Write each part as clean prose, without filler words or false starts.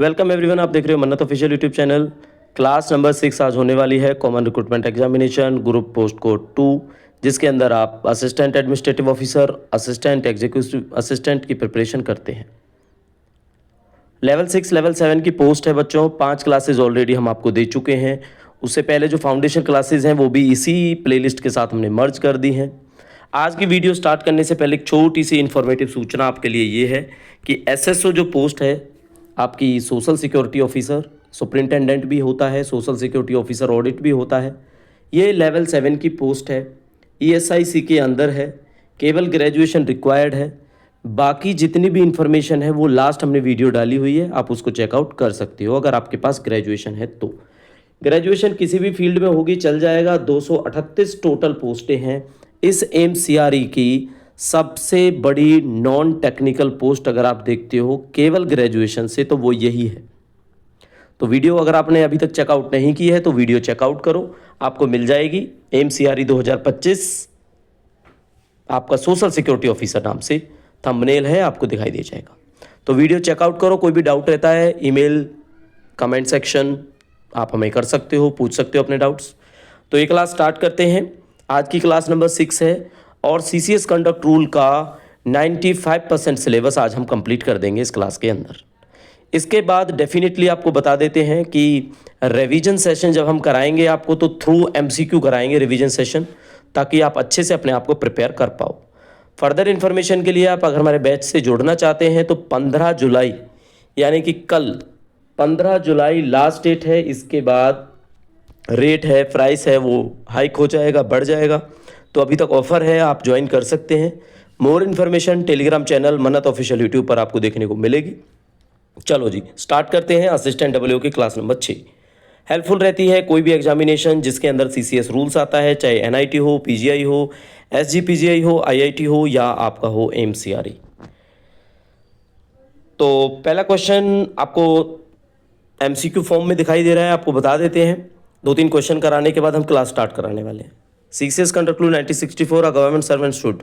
Welcome everyone, आप देख रहे हो मन्नत official YouTube channel. Class number 6 आज होने वाली है common recruitment examination group post code 2, जिसके अंदर आप assistant administrative officer, assistant executive assistant की प्रिपरेशन करते हैं। लेवल 6 लेवल 7 की पोस्ट है बच्चों। 5 क्लासेज ऑलरेडी हम आपको दे चुके हैं। उससे पहले जो फाउंडेशन क्लासेज हैं वो भी इसी प्लेलिस्ट के साथ हमने मर्ज कर दी हैं। आज की वीडियो स्टार्ट करने से पहले एक छोटी सी इन्फॉर्मेटिव सूचना आपके लिए ये है कि एसएसओ जो पोस्ट है आपकी सोशल सिक्योरिटी ऑफिसर, सुपरिंटेंडेंट भी होता है, सोशल सिक्योरिटी ऑफिसर ऑडिट भी होता है। ये लेवल 7 की पोस्ट है, ईएसआईसी के अंदर है, केवल ग्रेजुएशन रिक्वायर्ड है। बाकी जितनी भी इंफॉर्मेशन है वो लास्ट हमने वीडियो डाली हुई है, आप उसको चेकआउट कर सकते हो अगर आपके पास ग्रेजुएशन है तो। ग्रेजुएशन किसी भी फील्ड में होगी चल जाएगा। 238 टोटल पोस्टें हैं। इस एमसीआरई की सबसे बड़ी नॉन टेक्निकल पोस्ट अगर आप देखते हो केवल ग्रेजुएशन से तो वो यही है। तो वीडियो अगर आपने अभी तक चेकआउट नहीं की है तो वीडियो चेकआउट करो, आपको मिल जाएगी। एमसीआरई 2025 आपका सोशल सिक्योरिटी ऑफिसर नाम से थंबनेल है, आपको दिखाई दे जाएगा। तो वीडियो चेकआउट करो। कोई भी डाउट रहता है ईमेल कमेंट सेक्शन आप हमें कर सकते हो, पूछ सकते हो अपने डाउट्स। तो ये क्लास स्टार्ट करते हैं। आज की क्लास नंबर 6 है और सीसीएस कंडक्ट रूल का 95% सिलेबस आज हम कंप्लीट कर देंगे इस क्लास के अंदर। इसके बाद डेफिनेटली आपको बता देते हैं कि रिवीजन सेशन जब हम कराएंगे आपको तो थ्रू एमसीक्यू कराएंगे रिवीजन सेशन, ताकि आप अच्छे से अपने आप को प्रिपेयर कर पाओ। फर्दर इन्फॉर्मेशन के लिए आप अगर हमारे बैच से जुड़ना चाहते हैं तो 15 जुलाई यानी कि कल 15 जुलाई लास्ट डेट है। इसके बाद रेट है, प्राइस है वो हाइक हो जाएगा, बढ़ जाएगा। तो अभी तक ऑफर है, आप ज्वाइन कर सकते हैं। मोर इन्फॉर्मेशन टेलीग्राम चैनल मन्नत ऑफिशियल यूट्यूब पर आपको देखने को मिलेगी। चलो जी स्टार्ट करते हैं। असिस्टेंट डब्ल्यू की क्लास नंबर 6 हेल्पफुल रहती है कोई भी एग्जामिनेशन जिसके अंदर सीसीएस रूल्स आता है, चाहे एनआईटी हो, पीजीआई हो, एसजीपीजीआई हो, आईआईटी हो या आपका हो एमसीआरई। तो पहला क्वेश्चन आपको एमसीक्यू फॉर्म में दिखाई दे रहा है, आपको बता देते हैं। 2-3 क्वेश्चन कराने के बाद हम क्लास स्टार्ट कराने वाले हैं। CCS conduct rule 1964 government servant should.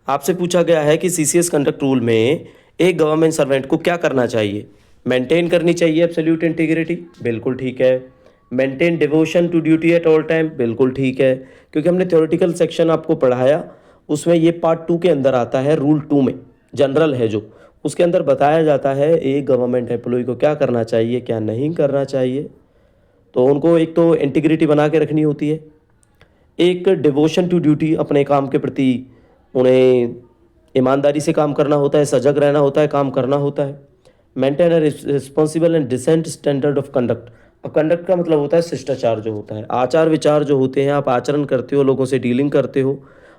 आपसे पूछा गया है कि सीसीएस कंडक्ट रूल में एक गवर्नमेंट सर्वेंट को क्या करना चाहिए। मेंटेन करनी चाहिए एब्सोल्यूट इंटीग्रिटी, बिल्कुल ठीक है। Maintain devotion to duty at all time, बिल्कुल ठीक है, क्योंकि हमने थ्योरेटिकल सेक्शन आपको पढ़ाया उसमें ये पार्ट 2 के अंदर आता है। रूल 2 में जनरल है जो, उसके अंदर बताया जाता है एक गवर्नमेंट एम्प्लॉय को क्या करना चाहिए क्या नहीं करना चाहिए। तो उनको एक तो इंटीग्रिटी बना के रखनी होती है, एक डिवोशन टू ड्यूटी, अपने काम के प्रति उन्हें ईमानदारी से काम करना होता है, सजग रहना होता है, काम करना होता है। Maintain responsible and decent standard of conduct. अब कंडक्ट का मतलब होता है शिष्टाचार जो होता है, आचार विचार जो होते हैं, आप आचरण करते हो, लोगों से डीलिंग करते हो,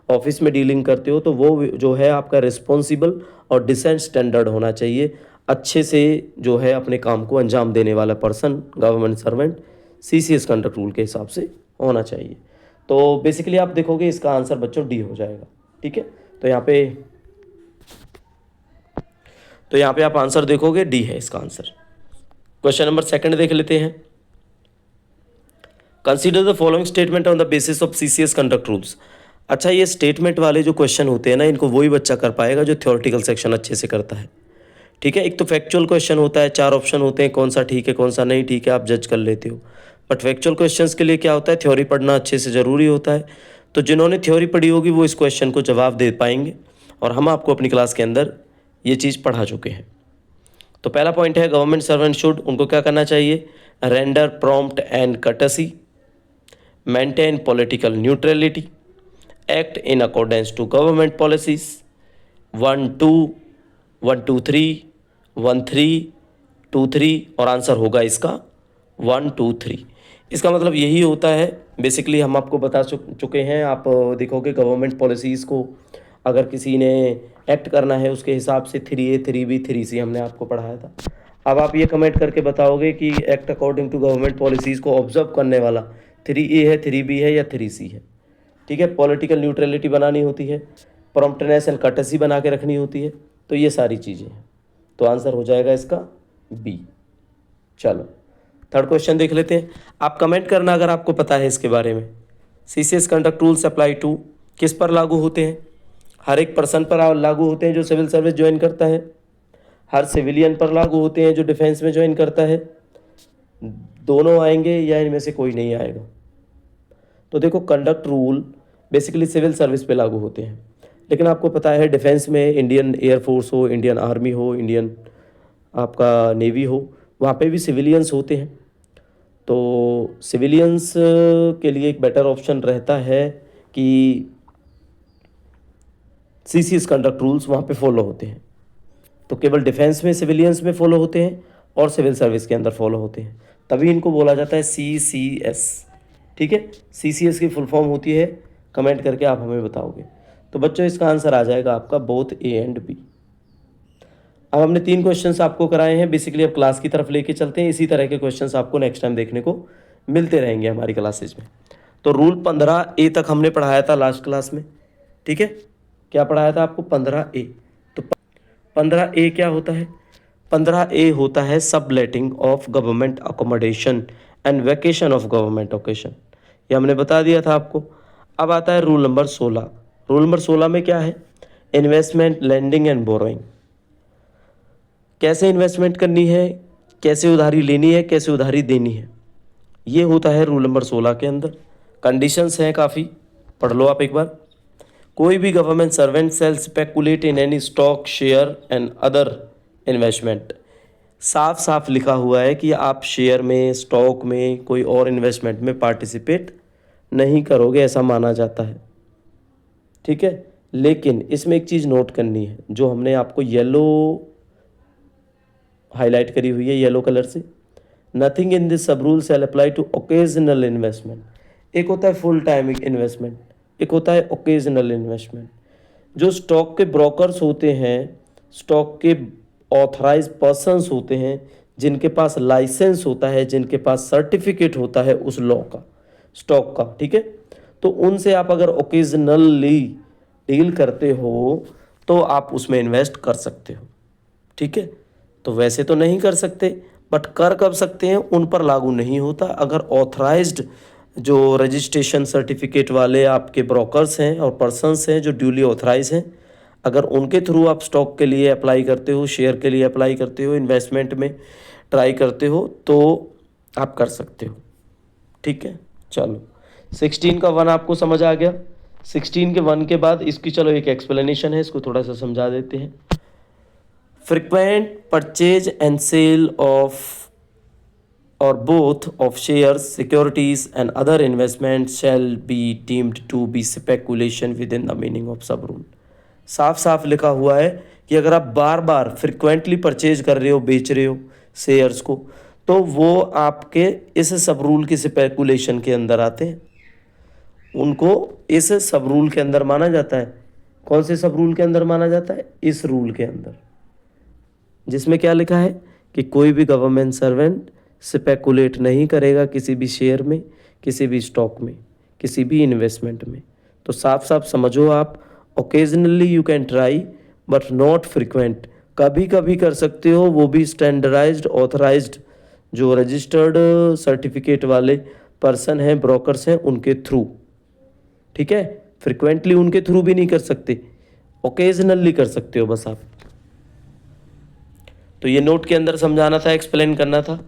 ऑफिस में डीलिंग करते हो, तो वो जो है आपका रिस्पॉन्सिबल और डिसेंट स्टैंडर्ड होना चाहिए। अच्छे से जो है अपने काम को अंजाम देने वाला person government servant CCS conduct rule के हिसाब से होना चाहिए। तो बेसिकली आप देखोगे इसका आंसर बच्चों डी हो जाएगा, ठीक है। तो यहाँ पे आप आंसर देखोगे डी है इसका आंसर। क्वेश्चन नंबर 2 देख लेते हैं। Consider the following statement on the basis of CCS conduct rules. अच्छा, ये स्टेटमेंट वाले जो क्वेश्चन होते हैं ना, इनको वही बच्चा कर पाएगा जो थ्योरेटिकल सेक्शन अच्छे से करता है, ठीक है। एक तो फैक्चुअल क्वेश्चन होता है, 4 ऑप्शन होते हैं, कौन सा ठीक है कौन सा नहीं ठीक है आप जज कर लेते हो। बट फैक्चुअल क्वेश्चंस के लिए क्या होता है, थ्योरी पढ़ना अच्छे से ज़रूरी होता है। तो जिन्होंने थ्योरी पढ़ी होगी वो इस क्वेश्चन को जवाब दे पाएंगे, और हम आपको अपनी क्लास के अंदर ये चीज़ पढ़ा चुके हैं। तो पहला पॉइंट है गवर्नमेंट सर्वेंट शुड, उनको क्या करना चाहिए, render prompt and courtesy, maintain political neutrality, act in accordance to government policies. 1 2 1 2 3 1 3 2 3 और आंसर होगा इसका 1 2 3। इसका मतलब यही होता है। बेसिकली हम आपको बता चुके हैं, आप देखोगे गवर्नमेंट पॉलिसीज़ को अगर किसी ने एक्ट करना है उसके हिसाब से 3A 3B 3C हमने आपको पढ़ाया था। अब आप ये कमेंट करके बताओगे कि act according to government policies को ऑब्जर्व करने वाला 3A है, 3B है या 3C है, ठीक है। पॉलिटिकल न्यूट्रलिटी बनानी होती है, प्रॉम्प्टनेस एंड कर्टसी बना के रखनी होती है। तो ये सारी चीज़ें हैं, तो आंसर हो जाएगा इसका बी। चलो थर्ड क्वेश्चन देख लेते हैं। आप कमेंट करना अगर आपको पता है इसके बारे में। CCS conduct rules apply to किस पर लागू होते हैं, हर एक पर्सन पर लागू होते हैं जो सिविल सर्विस ज्वाइन करता है, हर सिविलियन पर लागू होते हैं जो डिफेंस में ज्वाइन करता है, दोनों आएंगे या इनमें से कोई नहीं आएगा? तो देखो, conduct rule basically civil service पे लागू होते हैं, लेकिन आपको पता है डिफेंस में इंडियन एयरफोर्स हो, इंडियन आर्मी हो, इंडियन आपका नेवी हो, वहाँ पे भी सिविलियंस होते हैं। तो सिविलियंस के लिए एक बेटर ऑप्शन रहता है कि सीसीएस कंडक्ट रूल्स वहाँ पे फॉलो होते हैं। तो केवल डिफेंस में सिविलियंस में फॉलो होते हैं और सिविल सर्विस के अंदर फॉलो होते हैं, तभी इनको बोला जाता है सीसीएस। ठीक है, सीसीएस की फुल फॉर्म होती है, कमेंट करके आप हमें बताओगे। तो बच्चों इसका आंसर आ जाएगा आपका बोथ ए एंड बी। अब हमने 3 क्वेश्चंस आपको कराए हैं, बेसिकली अब क्लास की तरफ लेके चलते हैं। इसी तरह के क्वेश्चंस आपको नेक्स्ट टाइम देखने को मिलते रहेंगे हमारी क्लासेज में। तो रूल 15A तक हमने पढ़ाया था लास्ट क्लास में। ठीक है, क्या पढ़ाया था आपको? 15A। तो 15A क्या होता है? 15A होता है subletting of government accommodation and vacation of government occasion, ये हमने बता दिया था आपको। अब आता है रूल नंबर 16। रूल नंबर 16 में क्या है? Investment, lending and borrowing. कैसे इन्वेस्टमेंट करनी है, कैसे उधारी लेनी है, कैसे उधारी देनी है, ये होता है रूल नंबर 16 के अंदर। कंडीशंस हैं काफ़ी, पढ़ लो आप एक बार। कोई भी government servant shall speculate in any stock, share and other investment. साफ साफ लिखा हुआ है कि आप शेयर में, स्टॉक में, कोई और इन्वेस्टमेंट में पार्टिसिपेट नहीं करोगे, ऐसा माना जाता है। ठीक है, लेकिन इसमें एक चीज़ नोट करनी है, जो हमने आपको येलो हाईलाइट करी हुई है येलो कलर से। Nothing in this sub rule shall apply to occasional investment. एक होता है फुल टाइम इन्वेस्टमेंट, एक होता है ओकेजनल इन्वेस्टमेंट। जो स्टॉक के ब्रोकर्स होते हैं, स्टॉक के ऑथराइज पर्सन्स होते हैं, जिनके पास लाइसेंस होता है, जिनके पास सर्टिफिकेट होता है उस लॉ का, स्टॉक का, ठीक है, तो उनसे आप अगर ओकेजनली डील करते हो तो आप उसमें इन्वेस्ट कर सकते हो। ठीक है, तो वैसे तो नहीं कर सकते, बट कर कब सकते हैं, उन पर लागू नहीं होता अगर ऑथराइज्ड जो रजिस्ट्रेशन सर्टिफिकेट वाले आपके ब्रोकर्स हैं और पर्सन्स हैं जो ड्यूली ऑथराइज हैं, अगर उनके थ्रू आप स्टॉक के लिए अप्लाई करते हो, शेयर के लिए अप्लाई करते हो, इन्वेस्टमेंट में ट्राई करते हो, तो आप कर सकते हो। ठीक है, चलो 16 का 1 आपको समझ आ गया। 16 के 1 के बाद इसकी चलो एक एक्सप्लेनेशन है, इसको थोड़ा सा समझा देते हैं। Frequent purchase and sale of or both of shares, securities and other investments shall be deemed to be speculation within the meaning of sub rule। साफ साफ लिखा हुआ है कि अगर आप बार बार फ्रिक्वेंटली परचेज कर रहे हो, बेच रहे हो शेयर्स को, तो वो आपके इस सब रूल की स्पेकुलेशन के अंदर आते हैं, उनको इस सब रूल के अंदर माना जाता है। कौन से सब रूल के अंदर माना जाता है? इस रूल के अंदर, जिसमें क्या लिखा है कि कोई भी गवर्नमेंट सर्वेंट स्पेकुलेट नहीं करेगा किसी भी शेयर में, किसी भी स्टॉक में, किसी भी इन्वेस्टमेंट में। तो साफ साफ समझो आप, occasionally you can try but not frequent. कभी कभी कर सकते हो, वो भी स्टैंडर्डाइज्ड ऑथराइज्ड जो रजिस्टर्ड सर्टिफिकेट वाले पर्सन हैं, ब्रोकर्स हैं, उनके थ्रू। ठीक है, फ्रिक्वेंटली उनके थ्रू भी नहीं कर सकते, ओकेजनली कर सकते हो बस आप। तो ये नोट के अंदर समझाना था, एक्सप्लेन करना था।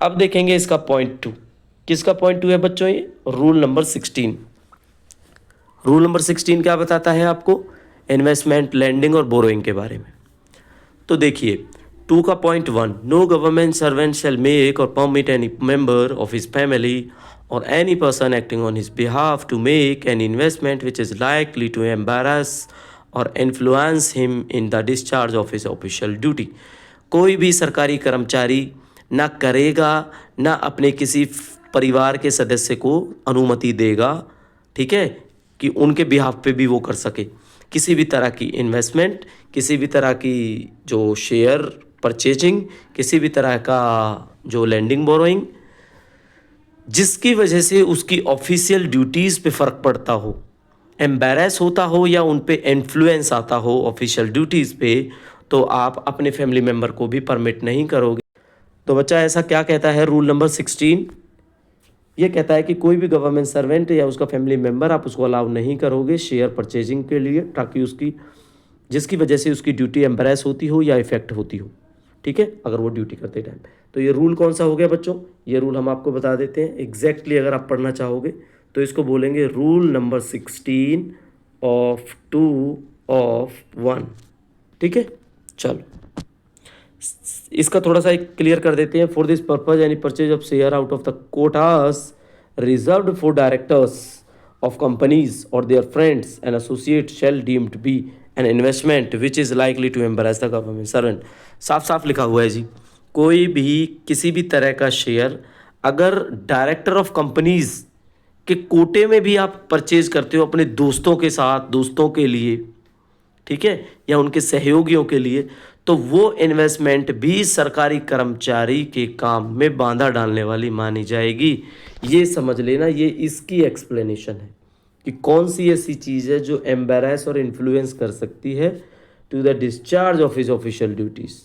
अब देखेंगे इसका पॉइंट 2। किसका पॉइंट 2 है बच्चों? ये रूल नंबर 16। रूल नंबर 16 क्या बताता है आपको? इन्वेस्टमेंट, लैंडिंग और बोरोइंग के बारे में। तो देखिए 2 का point 1, no government servant shall make or permit any member of his family or any person acting on his behalf to make an investment which is likely to embarrass or influence him in the discharge of his official duty। कोई भी सरकारी कर्मचारी ना करेगा, ना अपने किसी परिवार के सदस्य को अनुमति देगा, ठीक है, कि उनके बिहाफ पे भी वो कर सके किसी भी तरह की इन्वेस्टमेंट, किसी भी तरह की जो शेयर परचेजिंग, किसी भी तरह का जो लैंडिंग बोरोइंग, जिसकी वजह से उसकी ऑफिशियल ड्यूटीज़ पे फ़र्क पड़ता हो, एम्बैरेस होता हो या उन पे इन्फ्लुएंस आता हो ऑफिशियल ड्यूटीज़ पे, तो आप अपने फैमिली मेम्बर को भी परमिट नहीं करोगे। तो बच्चा ऐसा क्या कहता है रूल नंबर 16? ये कहता है कि कोई भी गवर्नमेंट सर्वेंट या उसका फैमिली मेम्बर आप उसको अलाउ नहीं करोगे शेयर परचेजिंग के लिए, ताकि उसकी जिसकी वजह से उसकी ड्यूटी एम्बैरेस होती हो या इफेक्ट होती हो। ठीक है, अगर वो ड्यूटी करते टाइम। तो ये रूल कौन सा हो गया बच्चों, ये रूल हम आपको बता देते हैं एग्जैक्टली। अगर आप पढ़ना चाहोगे तो इसको बोलेंगे रूल नंबर 16 ऑफ 2 ऑफ 1। ठीक है, चलो इसका थोड़ा सा एक क्लियर कर देते हैं। For this purpose any purchase of share out of the quotas reserved for directors of companies or their friends and associate shall deemed be an investment which is likely to embarrass the government servant. साफ साफ लिखा हुआ है जी, कोई भी किसी भी तरह का शेयर अगर डायरेक्टर ऑफ कंपनीज के कोटे में भी आप परचेज करते हो अपने दोस्तों के साथ, दोस्तों के लिए, ठीक है, या उनके सहयोगियों के लिए, तो वो इन्वेस्टमेंट भी सरकारी कर्मचारी के काम में बांधा डालने वाली मानी जाएगी। ये समझ लेना, ये इसकी एक्सप्लेनेशन है कि कौन सी ऐसी चीज़ है जो एम्बेरस और इन्फ्लुएंस कर सकती है to the discharge of his official duties.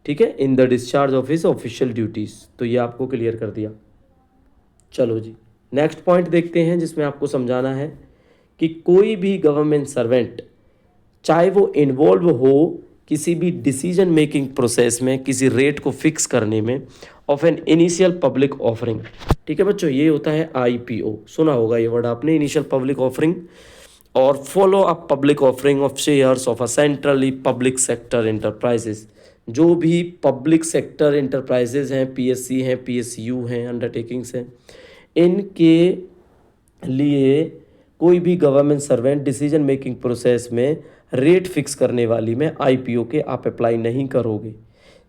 ठीक है, in the discharge of his official duties. तो ये आपको क्लियर कर दिया। चलो जी, नेक्स्ट पॉइंट देखते हैं जिसमें आपको समझाना है कि कोई भी गवर्नमेंट सर्वेंट चाहे वो इन्वॉल्व हो किसी भी डिसीजन मेकिंग प्रोसेस में, किसी रेट को फिक्स करने में, of an initial public offering. ठीक है बच्चों, ये होता है IPO, सुना होगा ये वर्ड आपने, इनिशियल पब्लिक ऑफरिंग, और follow up public offering of shares of a centrally public sector enterprises. जो भी पब्लिक सेक्टर इंटरप्राइजेज हैं, PSC हैं, PSU हैं, अंडरटेकिंग्स हैं, इनके लिए कोई भी government servant decision making process में रेट फिक्स करने वाली में IPO के आप अप्लाई नहीं करोगे।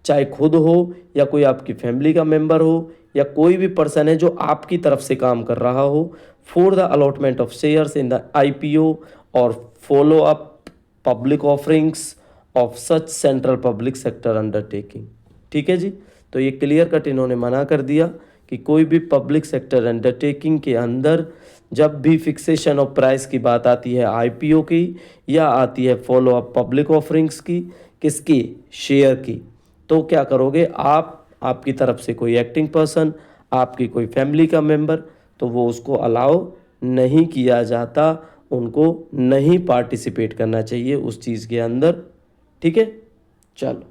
चाहे खुद हो या कोई आपकी फैमिली का मेंबर हो या कोई भी पर्सन है जो आपकी तरफ से काम कर रहा हो, for the allotment of shares in the IPO और follow up public offerings of such central public sector undertaking. ठीक है जी, तो ये क्लियर कट इन्होंने मना कर दिया कि कोई भी पब्लिक सेक्टर अंडरटेकिंग के अंदर जब भी फिक्सेशन ऑफ प्राइस की बात आती है IPO की, या आती है फॉलो अप पब्लिक ऑफरिंग्स की, किसकी, शेयर की, तो क्या करोगे आप, आपकी तरफ से कोई एक्टिंग पर्सन, आपकी कोई फैमिली का मेंबर, तो वो उसको अलाउ नहीं किया जाता, उनको नहीं पार्टिसिपेट करना चाहिए उस चीज़ के अंदर। ठीक है, चलो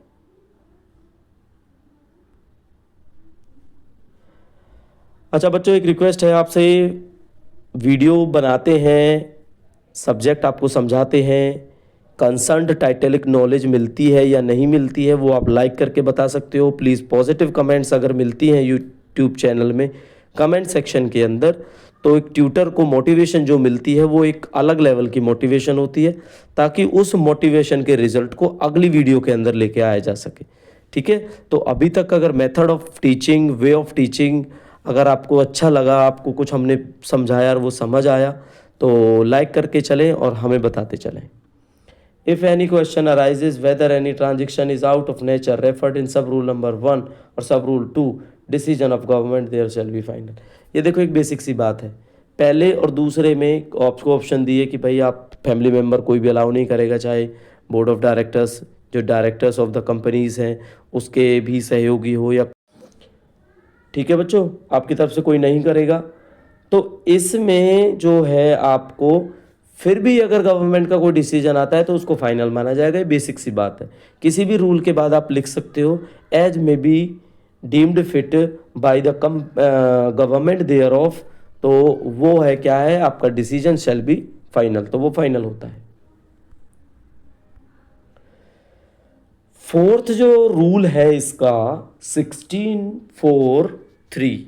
अच्छा बच्चों, एक रिक्वेस्ट है आपसे, वीडियो बनाते हैं, सब्जेक्ट आपको समझाते हैं, कंसर्न्ड टाइटलिक नॉलेज मिलती है या नहीं मिलती है वो आप लाइक करके बता सकते हो। प्लीज़ पॉजिटिव कमेंट्स अगर मिलती हैं यूट्यूब चैनल में कमेंट सेक्शन के अंदर, तो एक ट्यूटर को मोटिवेशन जो मिलती है वो एक अलग लेवल की मोटिवेशन होती है, ताकि उस मोटिवेशन के रिजल्ट को अगली वीडियो के अंदर लेके आया जा सके। ठीक है, तो अभी तक अगर method of teaching, way of teaching अगर आपको अच्छा लगा, आपको कुछ हमने समझाया और वो समझ आया, तो लाइक करके चलें और हमें बताते चलें। If any question arises whether any transaction is out of nature referred in sub rule number 1 और sub rule 2 decision of government there shall be final। ये देखो एक बेसिक सी बात है, पहले और दूसरे में आपको ऑप्शन दिए कि भाई आप फैमिली मेम्बर कोई भी अलाउ नहीं करेगा, चाहे बोर्ड ऑफ डायरेक्टर्स, जो डायरेक्टर्स ऑफ द कंपनीज हैं उसके भी सहयोगी हो, या ठीक है बच्चों आपकी तरफ से कोई नहीं करेगा। तो इसमें जो है आपको फिर भी अगर गवर्नमेंट का कोई डिसीजन आता है तो उसको फाइनल माना जाएगा, ये बेसिक सी बात है। किसी भी रूल के बाद आप लिख सकते हो as may be deemed fit by the government thereof, तो वो है क्या है आपका डिसीजन शैल बी फाइनल, तो वो फाइनल होता है। फोर्थ जो रूल है इसका 16(4)(3),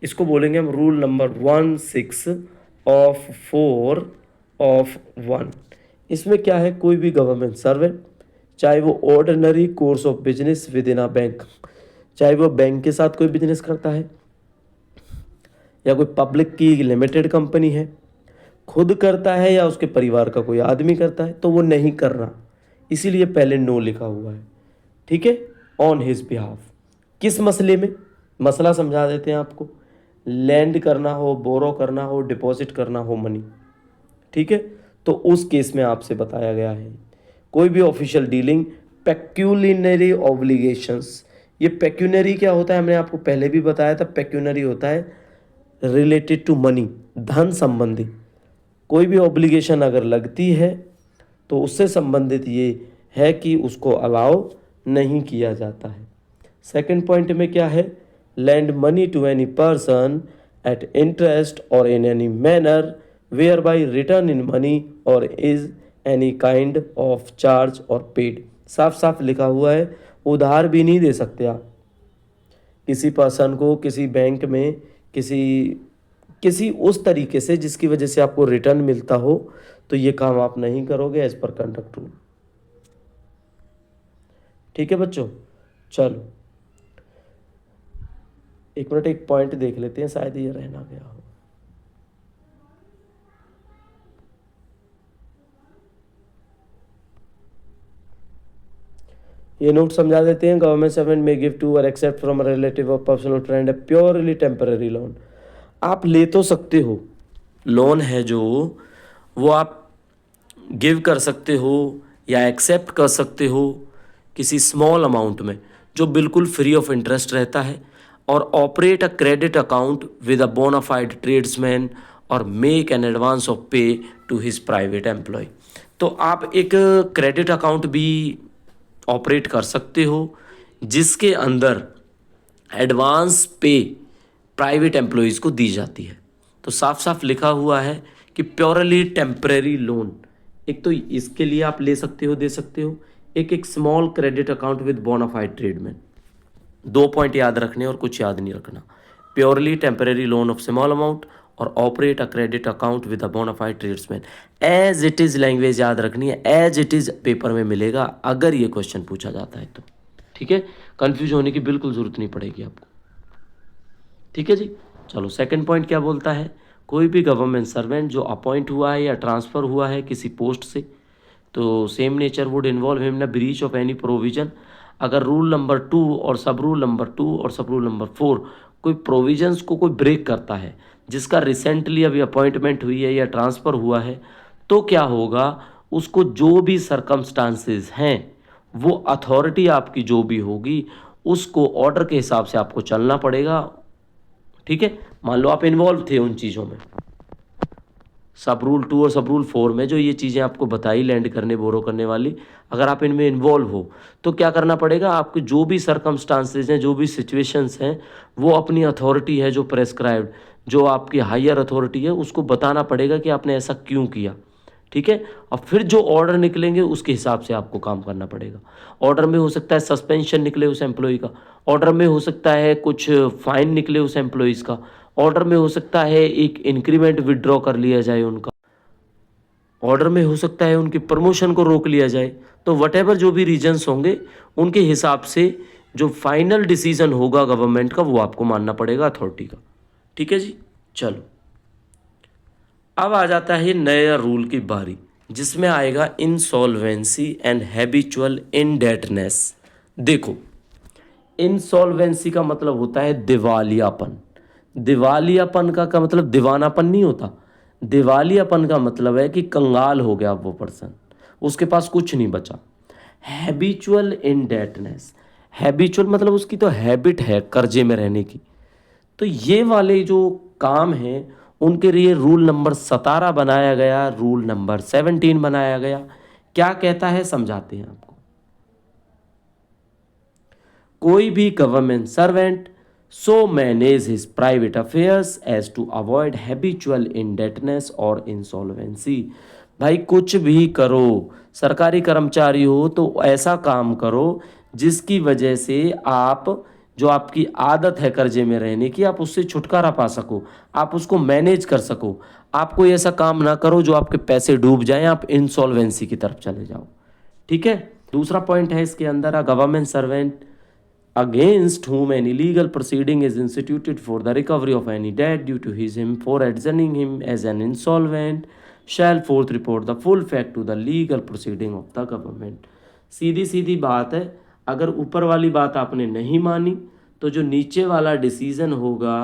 इसको बोलेंगे हम रूल नंबर 16 ऑफ 4 ऑफ 1। इसमें क्या है, कोई भी गवर्नमेंट सर्वेंट चाहे वो ordinary course of business with in a bank, चाहे वो बैंक के साथ कोई बिजनेस करता है या कोई पब्लिक की लिमिटेड कंपनी है, खुद करता है या उसके परिवार का कोई आदमी करता है, तो वो नहीं कर रहा, इसीलिए पहले नो लिखा हुआ है। ठीक है, ऑन हिज बिहाफ। किस मसले में, मसला समझा देते हैं आपको, लैंड करना हो, बोरो करना हो, डिपॉजिट करना हो मनी, ठीक है, तो उस केस में आपसे बताया गया है कोई भी ऑफिशियल डीलिंग, पेक्यूलिनरी ऑब्लिगेशंस। ये पेक्यूनरी क्या होता है हमने आपको पहले भी बताया था, पेक्यूनरी होता है रिलेटेड टू मनी, धन संबंधी कोई भी ऑब्लिगेशन अगर लगती है तो उससे संबंधित ये है कि उसको अलाउ नहीं किया जाता है। सेकंड पॉइंट में क्या है, lend money to any person at interest or in any manner whereby return in money or is any kind of charge or paid। साफ साफ लिखा हुआ है, उधार भी नहीं दे सकते आप किसी पर्सन को, किसी बैंक में, किसी किसी उस तरीके से जिसकी वजह से आपको रिटर्न मिलता हो, तो ये काम आप नहीं करोगे एज पर कंडक्ट रूल। ठीक है बच्चों, चलो एक मिनट, एक पॉइंट देख लेते हैं, शायद ये रहना गया हो। ये नोट समझा देते हैं। गवर्नमेंट सर्वेंट में गिव टू और एक्सेप्ट फ्रॉम अ रिलेटिव और पर्सनल फ्रेंड ए प्योरली टेम्पररी लोन। आप ले तो सकते हो, लोन है जो वो आप गिव कर सकते हो या एक्सेप्ट कर सकते हो किसी स्मॉल अमाउंट में जो बिल्कुल फ्री ऑफ इंटरेस्ट रहता है, और operate a credit account with a bona fide tradesman और make an advance of pay to his private employ. तो आप एक क्रेडिट अकाउंट भी ऑपरेट कर सकते हो जिसके अंदर एडवांस पे प्राइवेट एम्प्लॉयज़ को दी जाती है। तो साफ साफ लिखा हुआ है कि प्योरली टेम्परेरी लोन, एक तो इसके लिए आप ले सकते हो, दे सकते हो, एक small credit account with bona fide tradesman. 2 point याद रखने और कुछ याद नहीं रखना, purely temporary loan of small amount or operate a credit account with a bona fide tradesmen. As it is language याद रखनी है, एज इट इज़ पेपर में मिलेगा अगर ये क्वेश्चन पूछा जाता है तो। ठीक है, कंफ्यूज होने की बिल्कुल ज़रूरत नहीं पड़ेगी आपको। ठीक है जी, चलो सेकंड पॉइंट क्या बोलता है, कोई भी गवर्नमेंट सर्वेंट जो अपॉइंट हुआ है या ट्रांसफ़र हुआ है किसी पोस्ट से, तो same nature would involve him in breach of any provision. अगर रूल नंबर 2 और सब रूल नंबर 2 और सब रूल नंबर 4 कोई प्रोविजंस को कोई ब्रेक करता है, जिसका रिसेंटली अभी अपॉइंटमेंट हुई है या ट्रांसफ़र हुआ है, तो क्या होगा, उसको जो भी सरकमस्टांसेस हैं, वो अथॉरिटी आपकी जो भी होगी उसको ऑर्डर के हिसाब से आपको चलना पड़ेगा। ठीक है, मान लो आप इन्वॉल्व थे उन चीज़ों में, सब रूल 2 और सब रूल 4 में जो ये चीज़ें आपको बताई लैंड करने बोरो करने वाली, अगर आप इनमें इन्वॉल्व हो तो क्या करना पड़ेगा, आपके जो भी सरकमस्टांसेस हैं, जो भी सिचुएशंस हैं, वो अपनी अथॉरिटी है जो प्रेस्क्राइब्ड, जो आपकी हायर अथॉरिटी है, उसको बताना पड़ेगा कि आपने ऐसा क्यों किया। ठीक है, और फिर जो ऑर्डर निकलेंगे उसके हिसाब से आपको काम करना पड़ेगा। ऑर्डर में हो सकता है सस्पेंशन निकले उस एम्प्लॉय का, ऑर्डर में हो सकता है कुछ फाइन निकले उस एम्प्लॉयज़ का, ऑर्डर में हो सकता है एक इंक्रीमेंट विड्रॉ कर लिया जाए उनका, ऑर्डर में हो सकता है उनकी प्रमोशन को रोक लिया जाए। तो वटेवर जो भी रीजंस होंगे उनके हिसाब से जो फाइनल डिसीजन होगा गवर्नमेंट का वो आपको मानना पड़ेगा, अथॉरिटी का। ठीक है जी, चलो अब आ जाता है नया रूल की बारी, जिसमें आएगा इंसॉल्वेंसी एंड हैबिचुअल इनडेटनेस। देखो, इंसॉल्वेंसी का मतलब होता है दिवालियापन। दिवालियापन का मतलब दीवानापन नहीं होता, दिवालियापन का मतलब है कि कंगाल हो गया वो पर्सन, उसके पास कुछ नहीं बचा। हैबिचुअल इनडेटनेस, हैबिचुअल मतलब उसकी तो हैबिट है कर्जे में रहने की। तो ये वाले जो काम हैं उनके लिए रूल नंबर 17 बनाया गया, रूल नंबर 17 बनाया गया। क्या कहता है समझाते हैं आपको। कोई भी government servant so manage his private affairs as to avoid habitual indebtedness or insolvency. भाई कुछ भी करो, सरकारी कर्मचारी हो तो ऐसा काम करो जिसकी वजह से आप, जो आपकी आदत है कर्जे में रहने की, आप उससे छुटकारा पा सको, आप उसको मैनेज कर सको। आप कोई ऐसा काम ना करो जो आपके पैसे डूब जाएं, आप इंसॉल्वेंसी की तरफ चले जाओ। ठीक है, दूसरा पॉइंट है इसके अंदर, अ government servant against whom an illegal proceeding is instituted for the recovery of any debt due to him for adjourning him as an insolvent shall forth report the full fact to the legal proceeding of the government। सीधी सीधी बात है, अगर ऊपर वाली बात आपने नहीं मानी तो जो नीचे वाला डिसीजन होगा,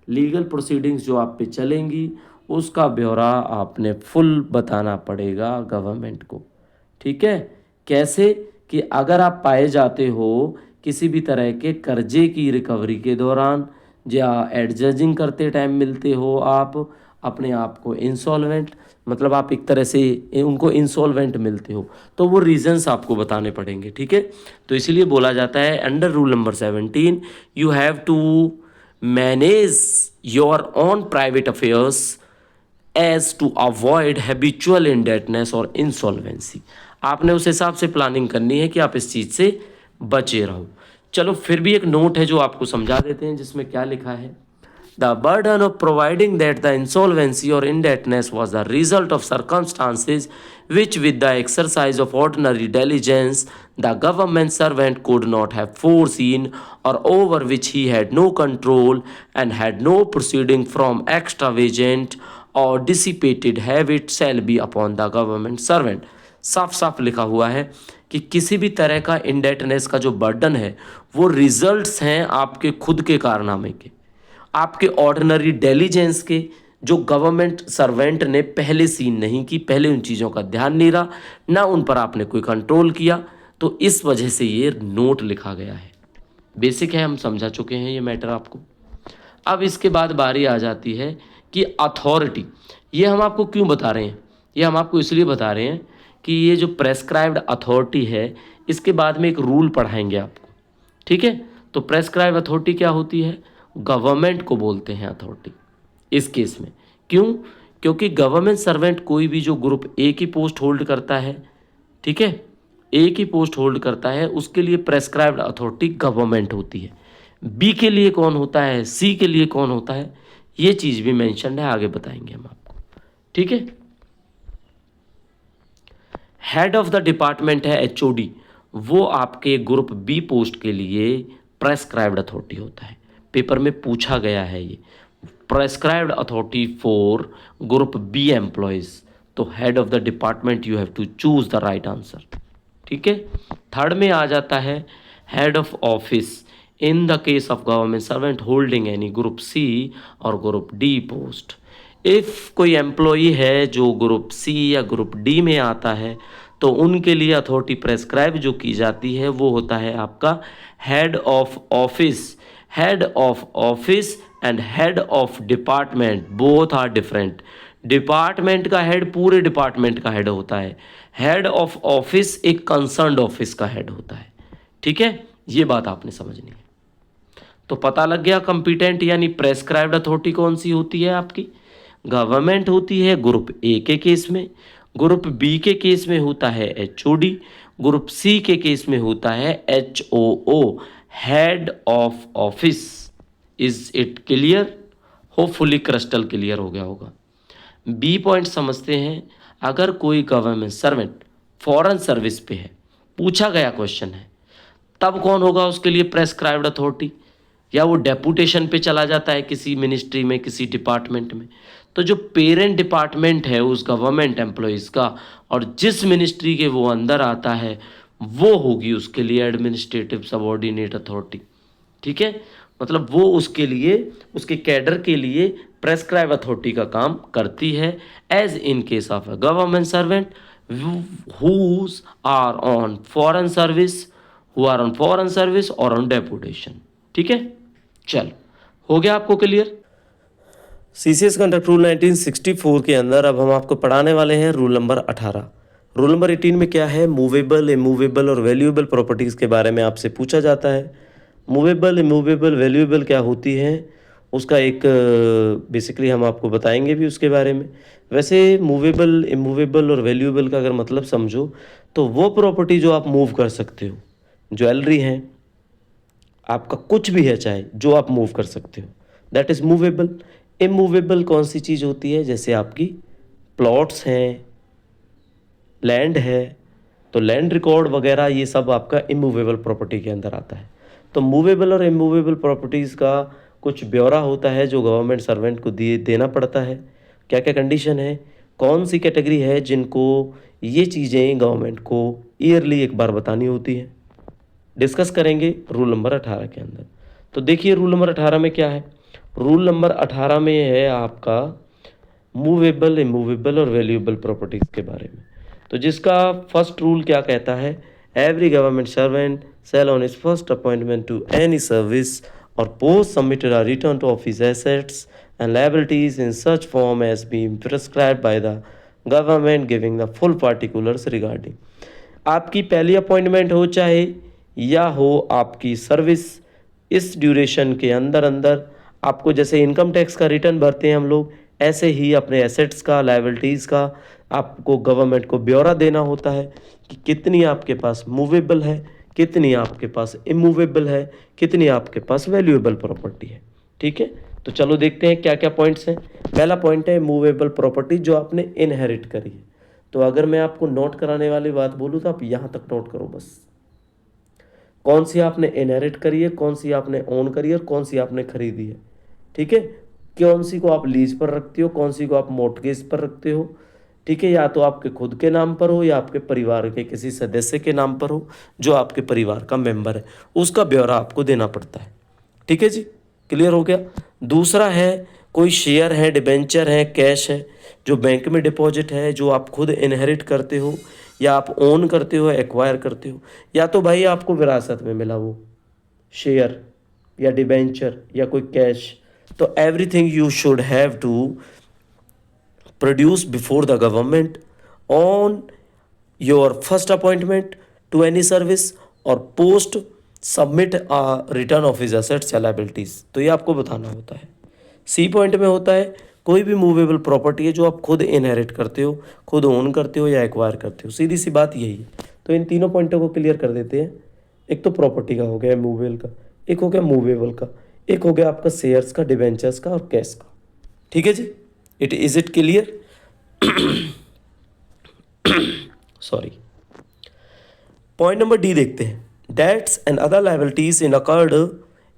लीगल प्रोसीडिंग्स जो आप पे चलेंगी, उसका ब्यौरा आपने फुल बताना पड़ेगा गवर्नमेंट को। ठीक है, कैसे कि अगर आप पाए जाते हो किसी भी तरह के कर्जे की रिकवरी के दौरान, या एडजर्जिंग करते टाइम मिलते हो आप, अपने आप को इंसॉल्वेंट, मतलब आप एक तरह से उनको इंसॉल्वेंट मिलते हो, तो वो रीजंस आपको बताने पड़ेंगे, ठीक है। तो इसीलिए बोला जाता है under rule number 17 you have to manage your own private affairs as to avoid habitual indebtedness और इंसॉल्वेंसी। आपने उस हिसाब से प्लानिंग करनी है कि आप इस चीज़ से बचे रहो। चलो फिर भी एक नोट है जो आपको समझा देते हैं, जिसमें क्या लिखा है। The burden of providing that the insolvency or indebtedness was the result of circumstances which, with the exercise of ordinary diligence, the government servant could not have foreseen, or over which he had no control and had no proceeding from extravagant or dissipated habit, shall be upon the government servant। साफ साफ लिखा हुआ है कि किसी भी तरह का इंडेटनेस का जो बर्डन है वो रिजल्ट्स हैं आपके खुद के कारनामे के, आपके ऑर्डिनरी डेलीजेंस के, जो गवर्नमेंट सर्वेंट ने पहले सीन नहीं की, पहले उन चीज़ों का ध्यान नहीं रहा, ना उन पर आपने कोई कंट्रोल किया, तो इस वजह से ये नोट लिखा गया है। बेसिक है, हम समझा चुके हैं ये मैटर आपको। अब इसके बाद बारी आ जाती है कि अथॉरिटी, ये हम आपको क्यों बता रहे हैं, ये हम आपको इसलिए बता रहे हैं कि ये जो प्रेस्क्राइब्ड अथॉरिटी है, इसके बाद में एक रूल पढ़ाएंगे आपको, ठीक है। तो प्रेस्क्राइब्ड अथॉरिटी क्या होती है, गवर्नमेंट को बोलते हैं अथॉरिटी इस केस में। क्यों, क्योंकि गवर्नमेंट सर्वेंट कोई भी जो ग्रुप ए की पोस्ट होल्ड करता है, ठीक है, ए की पोस्ट होल्ड करता है, उसके लिए प्रेस्क्राइब्ड अथॉरिटी गवर्नमेंट होती है। बी के लिए कौन होता है, सी के लिए कौन होता है, ये चीज़ भी मेंशन है, आगे बताएंगे हम आपको, ठीक है। हेड ऑफ द डिपार्टमेंट है एचओडी, वो आपके ग्रुप बी पोस्ट के लिए प्रेस्क्राइब्ड अथॉरिटी होता है। पेपर में पूछा गया है ये, prescribed authority for group B employees, तो head of the department you have to choose the right answer, ठीक है। थर्ड में आ जाता है head of office in the case of government servant holding any group C or group D post. If कोई employee है जो group C या ग्रुप डी में आता है, तो उनके लिए अथॉरिटी प्रेस्क्राइब जो की जाती है वो होता है आपका head of office. Head of office and head of department both are different. Department का हेड पूरे डिपार्टमेंट का हेड होता है, हेड ऑफ ऑफिस एक कंसर्न्ड ऑफिस का हेड होता है, ठीक है। ये बात आपने समझनी है। तो पता लग गया कंपिटेंट यानी प्रेस्क्राइब्ड अथॉरिटी कौन सी होती है आपकी, गवर्नमेंट होती है ग्रुप ए के केस में, ग्रुप बी के केस में होता है एचओडी, ग्रुप सी के केस में होता है HOO, head of office. Is it clear, hopefully crystal clear हो गया होगा। बी पॉइंट समझते हैं, अगर कोई गवर्नमेंट सर्वेंट फॉरेन सर्विस पे है, पूछा गया क्वेश्चन है, तब कौन होगा उसके लिए प्रेस्क्राइब्ड अथॉरिटी, या वो डेपुटेशन पे चला जाता है किसी मिनिस्ट्री में, किसी डिपार्टमेंट में, तो जो पेरेंट डिपार्टमेंट है उस गवर्नमेंट एम्प्लॉयज़ का और जिस मिनिस्ट्री के वो अंदर आता है, वो होगी उसके लिए एडमिनिस्ट्रेटिव सबऑर्डिनेट अथॉरिटी, ठीक है। मतलब वो उसके लिए, उसके कैडर के लिए प्रेस्क्राइब अथॉरिटी का काम करती है, as in case of a government servant whose are on foreign service, who are on foreign service और ऑन डेपुटेशन, ठीक है। चल, हो गया आपको क्लियर। सीसीएस कंडक्ट रूल 1964 के अंदर अब हम आपको पढ़ाने वाले हैं रूल नंबर 18। रूल नंबर 18 में क्या है, मूवेबल, इमूवेबल और वैल्यूएबल प्रॉपर्टीज़ के बारे में आपसे पूछा जाता है। मूवेबल, इमूवेबल, वैल्यूएबल क्या होती हैं, उसका एक बेसिकली हम आपको बताएंगे भी उसके बारे में। वैसे मूवेबल, इमूवेबल और वैल्यूएबल का अगर मतलब समझो तो वो प्रॉपर्टी जो आप मूव कर सकते हो, ज्वेलरी है, आपका कुछ भी है चाहे, जो आप मूव कर सकते हो, दैट इज़ मूवेबल। इमूवेबल कौन सी चीज़ होती है, जैसे आपकी प्लॉट्स हैं, लैंड है, तो लैंड रिकॉर्ड वगैरह ये सब आपका इमूवेबल प्रॉपर्टी के अंदर आता है। तो मूवेबल और इमूवेबल प्रॉपर्टीज़ का कुछ ब्यौरा होता है जो गवर्नमेंट सर्वेंट को देना पड़ता है। क्या क्या कंडीशन है, कौन सी कैटेगरी है जिनको ये चीज़ें गवर्नमेंट को ईयरली एक बार बतानी होती है, डिस्कस करेंगे रूल नंबर 18 के अंदर। तो देखिए रूल नंबर 18 में क्या है। रूल नंबर 18 में है आपका मूवेबल, इमूवेबल और वैल्यूएबल प्रॉपर्टीज़ के बारे में। तो जिसका फर्स्ट रूल क्या कहता है, every government servant shall on his first appointment to any service or post submitted a return to of his assets and liabilities in such form as being prescribed by the government giving the full particulars regarding. आपकी पहली appointment हो चाहे या हो आपकी service, इस duration के अंदर अंदर आपको जैसे इनकम टैक्स का रिटर्न भरते हैं हम लोग, ऐसे ही अपने एसेट्स का, लायबिलिटीज़ का आपको गवर्नमेंट को ब्यौरा देना होता है कि कितनी आपके पास मूवेबल है, कितनी आपके पास इमूवेबल है, कितनी आपके पास वैल्यूएबल प्रॉपर्टी है। ठीक है, तो चलो देखते हैं क्या क्या पॉइंट्स हैं। पहला पॉइंट है मूवेबल प्रॉपर्टी जो आपने इनहेरिट करी है। तो अगर मैं आपको नोट कराने वाली बात बोलूँ तो आप यहाँ तक नोट करो बस। कौन सी आपने इनहेरिट करी है, कौन सी आपने ओन करी है और कौन सी आपने खरीदी है। ठीक है, कौन सी को आप लीज पर रखते हो, कौन सी को आप मॉर्टगेज पर रखते हो। ठीक है, या तो आपके खुद के नाम पर हो या आपके परिवार के किसी सदस्य के नाम पर हो जो आपके परिवार का मेंबर है, उसका ब्यौरा आपको देना पड़ता है। ठीक है जी, क्लियर हो गया। दूसरा है कोई शेयर है, डिबेंचर है, कैश है जो बैंक में डिपॉजिट है, जो आप खुद इनहेरिट करते हो या आप ओन करते हो, एक्वायर करते हो, या तो भाई आपको विरासत में मिला वो शेयर या डिबेंचर या कोई कैश। तो everything you should have to produce before the government on your first appointment to any service or post submit return of his assets या लायबिलिटीज। तो ये आपको बताना होता है। सी पॉइंट में होता है कोई भी मूवेबल प्रॉपर्टी है जो आप खुद इनहेरिट करते हो, खुद ओन करते हो या एक्वायर करते हो, सीधी सी बात यही है। तो इन तीनों पॉइंटों को क्लियर कर देते हैं। एक तो प्रॉपर्टी का हो गया मूवेबल का, एक हो गया मूवेबल का, एक हो गया आपका शेयर्स का, डिबेंचर्स का और कैश का। ठीक है जी, is it clear? Sorry. Point number D देखते हैं। Debts and other liabilities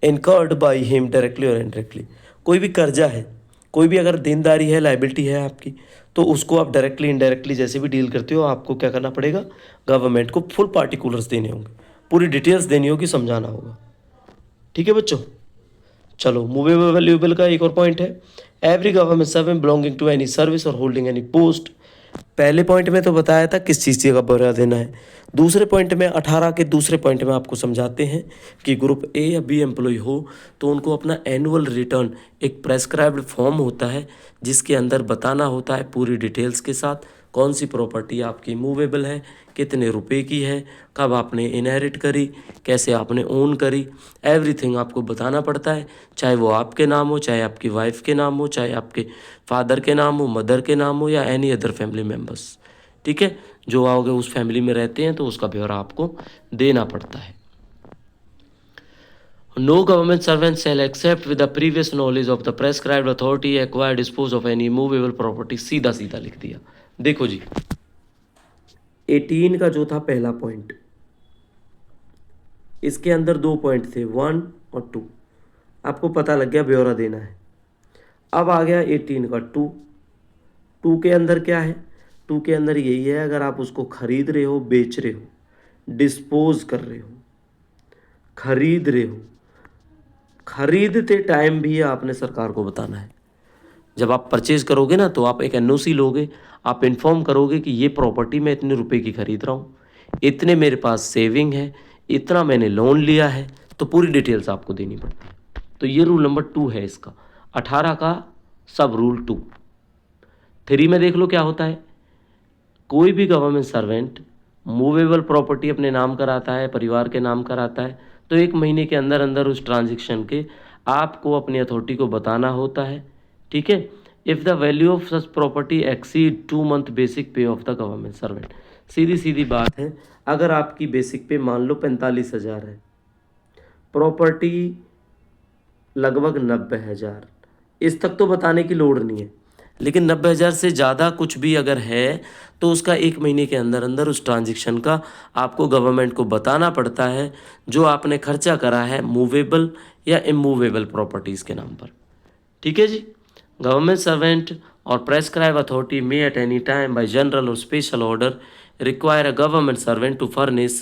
incurred by him directly or indirectly. कोई भी कर्जा है, कोई भी अगर देनदारी है, लायबिलिटी है आपकी, तो उसको आप डायरेक्टली इनडायरेक्टली जैसे भी डील करते हो आपको क्या करना पड़ेगा, गवर्नमेंट को फुल पार्टिकुलर्स देने होंगे, पूरी डिटेल्स देनी होगी, समझाना होगा। ठीक है बच्चों, चलो मूवेबल वैल्यूएबल का एक और पॉइंट है। Every government servant belonging to any service और होल्डिंग एनी पोस्ट। पहले पॉइंट में तो बताया था किस चीज़ का ब्यौरा देना है। दूसरे पॉइंट में 18 के दूसरे पॉइंट में आपको समझाते हैं कि ग्रुप ए या बी एम्प्लॉय हो तो उनको अपना एनुअल रिटर्न एक प्रेस्क्राइब्ड फॉर्म होता है जिसके अंदर बताना होता है पूरी डिटेल्स के साथ कौन सी प्रॉपर्टी आपकी मूवेबल है, कितने रुपए की है, कब आपने इनहेरिट करी, कैसे आपने ओन करी, एवरीथिंग आपको बताना पड़ता है। चाहे वो आपके नाम हो, चाहे आपकी वाइफ के नाम हो, चाहे आपके फादर के नाम हो, मदर के नाम हो या एनी अदर फैमिली मेम्बर्स। ठीक है, जो आओगे उस फैमिली में रहते हैं तो उसका ब्यौरा आपको देना पड़ता है। No government servant shall except with the previous knowledge of the prescribed authority acquire dispose of any movable property. सीधा सीधा लिख दिया। देखो जी, 18 का जो था पहला पॉइंट, इसके अंदर दो पॉइंट थे 1 और 2, आपको पता लग गया ब्यौरा देना है। अब आ गया 18 का 2 के अंदर क्या है, 2 के अंदर यही है अगर आप उसको खरीद रहे हो, बेच रहे हो, डिस्पोज कर रहे हो, खरीद रहे हो, खरीदते टाइम भी आपने सरकार को बताना है। जब आप परचेज करोगे ना तो आप एक एनओसी लोगे, आप इन्फॉर्म करोगे कि ये प्रॉपर्टी मैं इतने रुपए की खरीद रहा हूँ, इतने मेरे पास सेविंग है, इतना मैंने लोन लिया है, तो पूरी डिटेल्स आपको देनी पड़ती है। तो ये रूल नंबर 2 है इसका, 18 का सब रूल 2। 3 में देख लो क्या होता है। कोई भी गवर्नमेंट सर्वेंट मूवेबल प्रॉपर्टी अपने नाम कराता है, परिवार के नाम कराता है, तो 1 महीने के अंदर अंदर उस ट्रांजेक्शन के आपको अपनी अथॉरिटी को बताना होता है। ठीक है, if the value of such property exceed 2 month basic पे ऑफ द गवर्नमेंट सर्वेंट। सीधी सीधी बात है, अगर आपकी बेसिक पे मान लो 45,000 है, प्रॉपर्टी लगभग 90,000, इस तक तो बताने की लोड़ नहीं है, लेकिन 90,000 से ज़्यादा कुछ भी अगर है तो उसका 1 महीने के अंदर अंदर उस ट्रांजेक्शन का आपको गवर्नमेंट को बताना पड़ता है जो आपने खर्चा करा है मूवेबल या इमूवेबल प्रॉपर्टीज़ के नाम पर। ठीक है जी, government servant or prescribe authority may at any time by general or special order require a government servant to furnish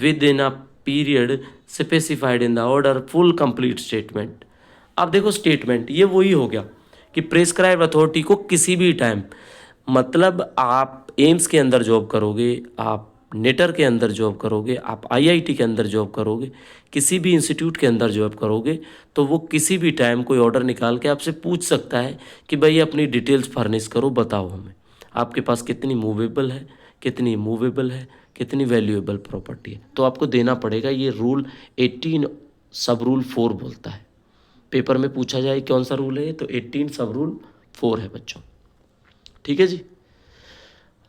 within a period specified in the order full complete statement. अब देखो statement ये वही हो गया कि prescribe authority को किसी भी टाइम, मतलब आप एम्स के अंदर जॉब करोगे, आप नेटर के अंदर जॉब करोगे, आप आईआईटी के अंदर जॉब करोगे, किसी भी इंस्टीट्यूट के अंदर जॉब करोगे, तो वो किसी भी टाइम कोई ऑर्डर निकाल के आपसे पूछ सकता है कि भाई अपनी डिटेल्स फर्निश करो, बताओ हमें आपके पास कितनी मूवेबल है, कितनी मूवेबल है, कितनी वैल्यूएबल प्रॉपर्टी है। तो आपको देना पड़ेगा। ये रूल 18 सब रूल 4 बोलता है। पेपर में पूछा जाए कौन सा रूल है, तो 18 सब रूल 4 है बच्चों। ठीक है जी।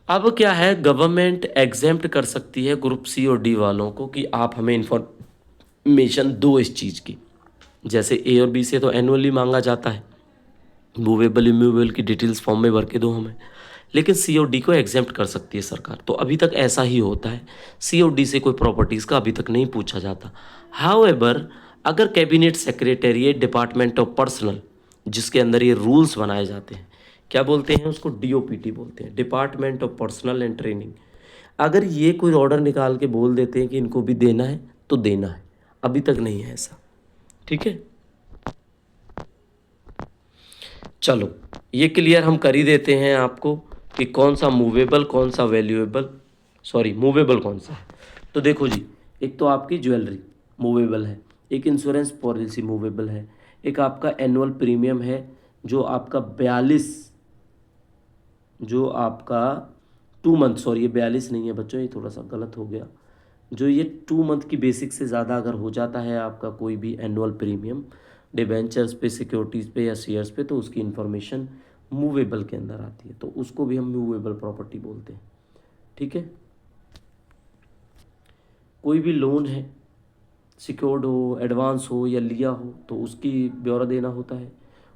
अब क्या है, गवर्नमेंट एग्जेम्प्ट कर सकती है ग्रुप सी और डी वालों को कि आप हमें इंफॉर्मेशन दो इस चीज़ की। जैसे ए और बी से तो एनुअली मांगा जाता है, मूवेबल इमूवेबल की डिटेल्स फॉर्म में भर के दो हमें, लेकिन सी और डी को एग्जेम्प्ट कर सकती है सरकार। तो अभी तक ऐसा ही होता है, सी और डी से कोई प्रॉपर्टीज़ का अभी तक नहीं पूछा जाता। हाउएवर, अगर cabinet secretariat department of personal, जिसके अंदर ये रूल्स बनाए जाते हैं, क्या बोलते हैं उसको, डीओपीटी बोलते हैं, department of personal and training, अगर ये कोई ऑर्डर निकाल के बोल देते हैं कि इनको भी देना है तो देना है। अभी तक नहीं है ऐसा। ठीक है, चलो ये क्लियर हम कर ही देते हैं आपको कि कौन सा मूवेबल, कौन सा वैल्यूएबल, सॉरी मूवेबल कौन सा है। तो देखो जी, एक तो आपकी ज्वेलरी मूवेबल है, एक इंश्योरेंस पॉलिसी मूवेबल है, एक आपका एनुअल प्रीमियम है जो आपका 42, जो आपका 2 मंथ, सॉरी ये 42 नहीं है बच्चों, ये थोड़ा सा गलत हो गया, जो ये 2 मंथ की बेसिक से ज़्यादा अगर हो जाता है आपका कोई भी एनुअल प्रीमियम डिबेंचर्स पे, सिक्योरिटीज़ पे या शेयर्स पे, तो उसकी इन्फॉर्मेशन मूवेबल के अंदर आती है, तो उसको भी हम मूवेबल प्रॉपर्टी बोलते हैं। ठीक है, कोई भी लोन है, सिक्योर्ड हो, एडवांस हो या लिया हो, तो उसकी ब्यौरा देना होता है।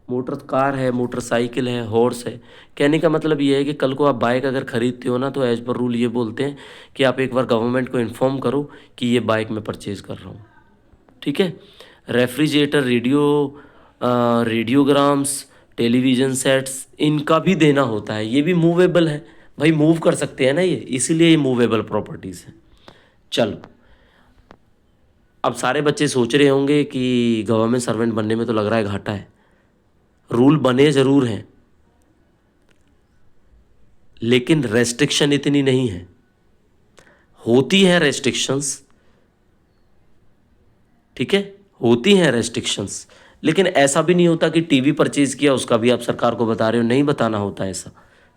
मोटर कार है, मोटरसाइकिल है, हॉर्स है। कहने का मतलब ये है कि कल को आप बाइक अगर ख़रीदते हो ना, तो एज पर रूल ये बोलते हैं कि आप एक बार गवर्नमेंट को इन्फॉर्म करो कि ये बाइक मैं परचेज़ कर रहा हूँ। ठीक है, रेफ्रिजरेटर, रेडियोग्राम्स, टेलीविज़न सेट्स, इनका भी देना होता है। ये भी मूवेबल है भाई, मूव कर सकते हैं ना ये, इसीलिए ये मूवेबल प्रॉपर्टीज़ हैं। चलो, अब सारे बच्चे सोच रहे होंगे कि गवर्नमेंट सर्वेंट बनने में तो लग रहा है घाटा है। रूल बने ज़रूर हैं, लेकिन रेस्ट्रिक्शन इतनी नहीं है। होती है रेस्ट्रिक्शंस, ठीक है, होती हैं रेस्ट्रिक्शंस, लेकिन ऐसा भी नहीं होता कि टीवी परचेज़ किया उसका भी आप सरकार को बता रहे हो, नहीं बताना होता ऐसा।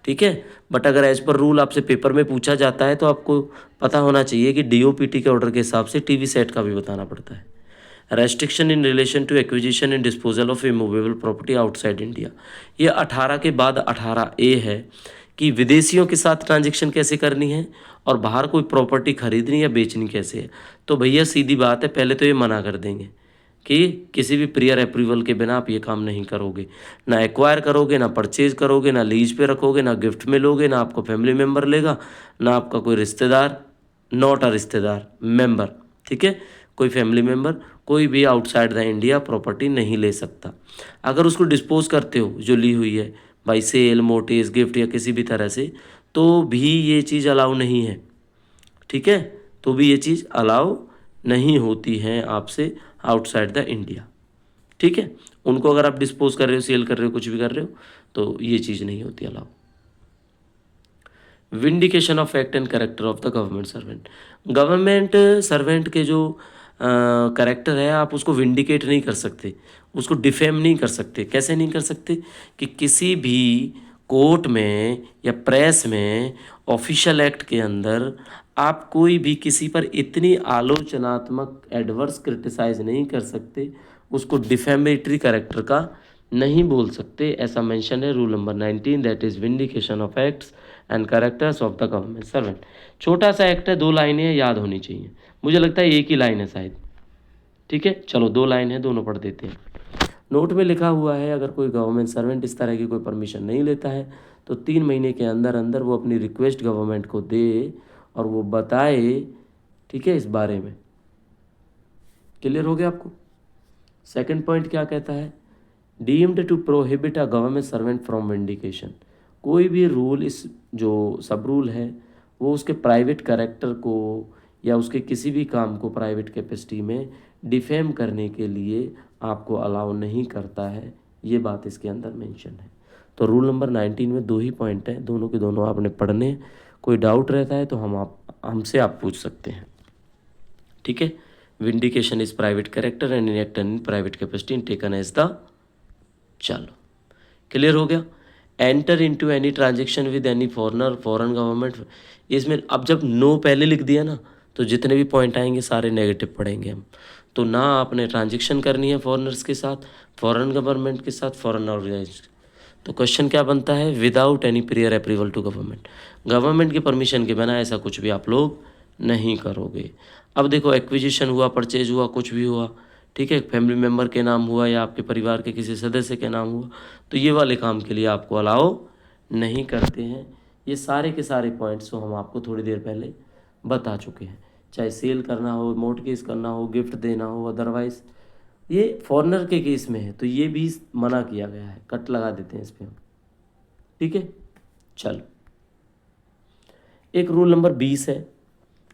ठीक है, बट अगर एज पर रूल आपसे पेपर में पूछा जाता है तो आपको पता होना चाहिए कि डीओपीटी के ऑर्डर के हिसाब से टीवी सेट का भी बताना पड़ता है। Restriction in relation to acquisition and disposal of immovable property outside India, ये 18 के बाद 18A है कि विदेशियों के साथ ट्रांजैक्शन कैसे करनी है और बाहर कोई प्रॉपर्टी खरीदनी या बेचनी कैसे है। तो भैया सीधी बात है, पहले तो ये मना कर देंगे कि किसी भी प्रियर अप्रूवल के बिना आप ये काम नहीं करोगे, ना एक्वायर करोगे, ना परचेज करोगे, ना लीज पे रखोगे, ना गिफ्ट में लोगे, ना आपको फैमिली मेम्बर लेगा, ना आपका कोई रिश्तेदार, नॉट अ रिश्तेदार, मेंबर। ठीक है, कोई फैमिली मेम्बर, कोई भी आउटसाइड द इंडिया प्रॉपर्टी नहीं ले सकता। अगर उसको डिस्पोज करते हो जो ली हुई है बाई सेल, मोटिस, गिफ्ट या किसी भी तरह से, तो भी ये चीज़ अलाउ नहीं है। ठीक है, तो भी ये चीज़ अलाउ नहीं होती है आपसे आउटसाइड द इंडिया। ठीक है, उनको अगर आप डिस्पोज कर रहे हो, सेल कर रहे हो, कुछ भी कर रहे हो, तो ये चीज़ नहीं होती allow. Vindication of act and character of the government servant, government servant के जो करेक्टर है आप उसको विंडिकेट नहीं कर सकते, उसको डिफेम नहीं कर सकते। कैसे नहीं कर सकते, कि किसी भी कोर्ट में या प्रेस में, ऑफिशियल एक्ट के अंदर आप कोई भी किसी पर इतनी आलोचनात्मक एडवर्स क्रिटिसाइज नहीं कर सकते, उसको डिफेमेटरी करेक्टर का नहीं बोल सकते। ऐसा मेंशन है rule number 19, that is vindication of acts and characters of the government servant. छोटा सा एक्ट है, 2 लाइनें हैं, याद होनी चाहिए। मुझे लगता है एक ही लाइन है शायद। ठीक है, चलो 2 लाइन है, दोनों पढ़ देते हैं। नोट में लिखा हुआ है, अगर कोई गवर्नमेंट सर्वेंट इस तरह की कोई परमिशन नहीं लेता है तो 3 महीने के अंदर अंदर वो अपनी रिक्वेस्ट गवर्नमेंट को दे और वो बताए। ठीक है, इस बारे में क्लियर हो गया आपको। सेकंड पॉइंट क्या कहता है, deemed to prohibit a government servant from vindication, कोई भी रूल, इस जो सब रूल है वो उसके प्राइवेट कैरेक्टर को या उसके किसी भी काम को प्राइवेट कैपेसिटी में डिफेम करने के लिए आपको अलाउ नहीं करता है। ये बात इसके अंदर मेंशन है। तो रूल नंबर 19 में 2 ही पॉइंट हैं, दोनों के दोनों आपने पढ़ने। कोई डाउट रहता है तो हम हमसे आप पूछ सकते हैं, ठीक है। Vindication is private character and enacted in private capacity in taken as the, चलो क्लियर हो गया। Enter into any transaction with any foreigner, foreign government, इसमें अब जब नो पहले लिख दिया ना तो जितने भी पॉइंट आएंगे सारे नेगेटिव पढ़ेंगे हम। तो ना आपने ट्रांजेक्शन करनी है फॉरेनर्स के साथ, फॉरेन गवर्नमेंट के साथ, फॉरेन ऑर्गेनाइजेशन। तो क्वेश्चन क्या बनता है, without any prior approval to government, government के परमिशन के बिना ऐसा कुछ भी आप लोग नहीं करोगे। अब देखो एक्विजिशन हुआ, परचेज हुआ, कुछ भी हुआ, ठीक है, फैमिली मेम्बर के नाम हुआ या आपके परिवार के किसी सदस्य के नाम हुआ, तो ये वाले काम के लिए आपको अलाउ नहीं करते हैं। ये सारे के सारे पॉइंट्स तो हम आपको थोड़ी देर पहले बता चुके हैं, चाहे सेल करना हो, मोर्टगेज करना हो, गिफ्ट देना हो, अदरवाइज ये फॉरेनर के केस में है तो ये भी मना किया गया है, कट लगा देते हैं इस पर हम, ठीक है। चलो एक रूल नंबर 20 है,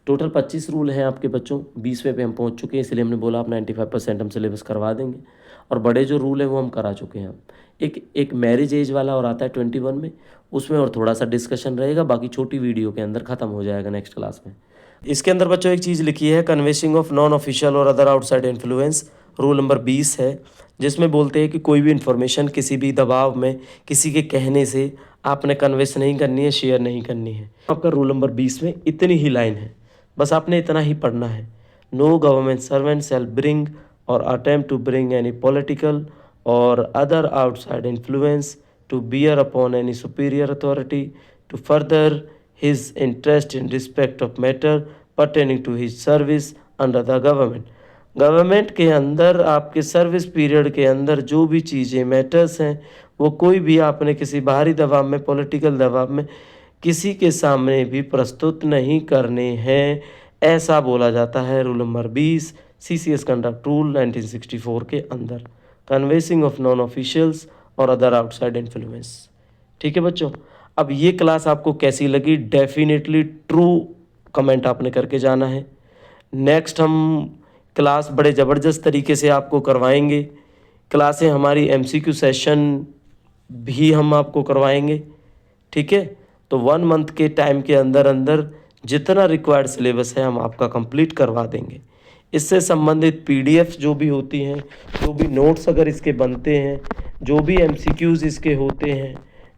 टोटल 25 रूल हैं आपके बच्चों, 20वें पे हम पहुंच चुके हैं, इसलिए हमने बोला आप 95% हम सिलेबस करवा देंगे, और बड़े जो रूल है वो हम करा चुके हैं। एक मैरिज एज वाला और आता है 21 में, उसमें और थोड़ा सा डिस्कशन रहेगा, बाकी छोटी वीडियो के अंदर ख़त्म हो जाएगा नेक्स्ट क्लास में। इसके अंदर बच्चों एक चीज़ लिखी है, कन्वेसिंग ऑफ नॉन ऑफिशियल और other outside influence, rule number 20 है, जिसमें बोलते हैं कि कोई भी इन्फॉर्मेशन किसी भी दबाव में किसी के कहने से आपने कन्वेस नहीं करनी है, शेयर नहीं करनी है। आपका रूल नंबर 20 में इतनी ही लाइन है, बस आपने इतना ही पढ़ना है। No government servant shall bring or attempt to bring any political or other outside influence to bear upon any superior authority to further his interest in respect of matter pertaining to his service under the government. Government के अंदर आपके service period के अंदर जो भी चीज़ें matters हैं वो कोई भी आपने किसी बाहरी दबाव में, पॉलिटिकल दबाव में किसी के सामने भी प्रस्तुत नहीं करने हैं, ऐसा बोला जाता है rule number 20 CCS conduct rule 1964 के अंदर, कन्वेसिंग ऑफ नॉन ऑफिशियल्स और अदर आउटसाइड इन्फ्लुएंस। ठीक है बच्चों, अब ये क्लास आपको कैसी लगी, डेफिनेटली ट्रू कमेंट आपने करके जाना है। नेक्स्ट हम क्लास बड़े ज़बरदस्त तरीके से आपको करवाएंगे, क्लासें हमारी MCQ सेशन भी हम आपको करवाएंगे, ठीक है। तो 1 मंथ के टाइम के अंदर अंदर जितना रिक्वायर्ड सिलेबस है हम आपका कंप्लीट करवा देंगे। इससे संबंधित PDF जो भी होती हैं, जो भी नोट्स अगर इसके बनते हैं, जो भी MCQs इसके होते हैं,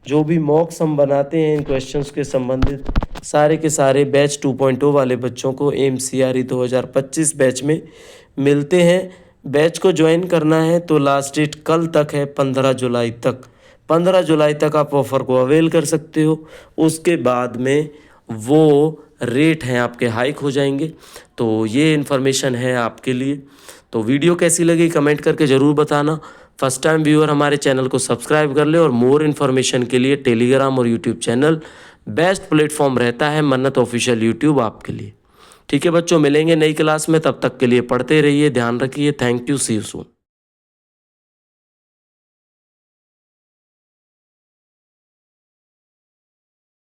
जो भी मॉक्स हम बनाते हैं इन क्वेश्चंस के संबंधित, सारे के सारे बैच 2.0 वाले बच्चों को MCRE 2025 बैच में मिलते हैं। बैच को ज्वाइन करना है तो लास्ट डेट कल तक है, 15 जुलाई तक। 15 जुलाई तक आप ऑफ़र को अवेल कर सकते हो, उसके बाद में वो रेट हैं आपके हाइक हो जाएंगे। तो ये इन्फॉर्मेशन है आपके लिए। तो वीडियो कैसी लगी कमेंट करके ज़रूर बताना। फर्स्ट टाइम व्यूअर हमारे चैनल को सब्सक्राइब कर ले, और मोर इन्फॉर्मेशन के लिए टेलीग्राम और यूट्यूब चैनल बेस्ट प्लेटफॉर्म रहता है, मन्नत ऑफिशियल यूट्यूब आपके लिए। ठीक है बच्चों, मिलेंगे नई क्लास में, तब तक के लिए पढ़ते रहिए, ध्यान रखिए, thank you, see you soon.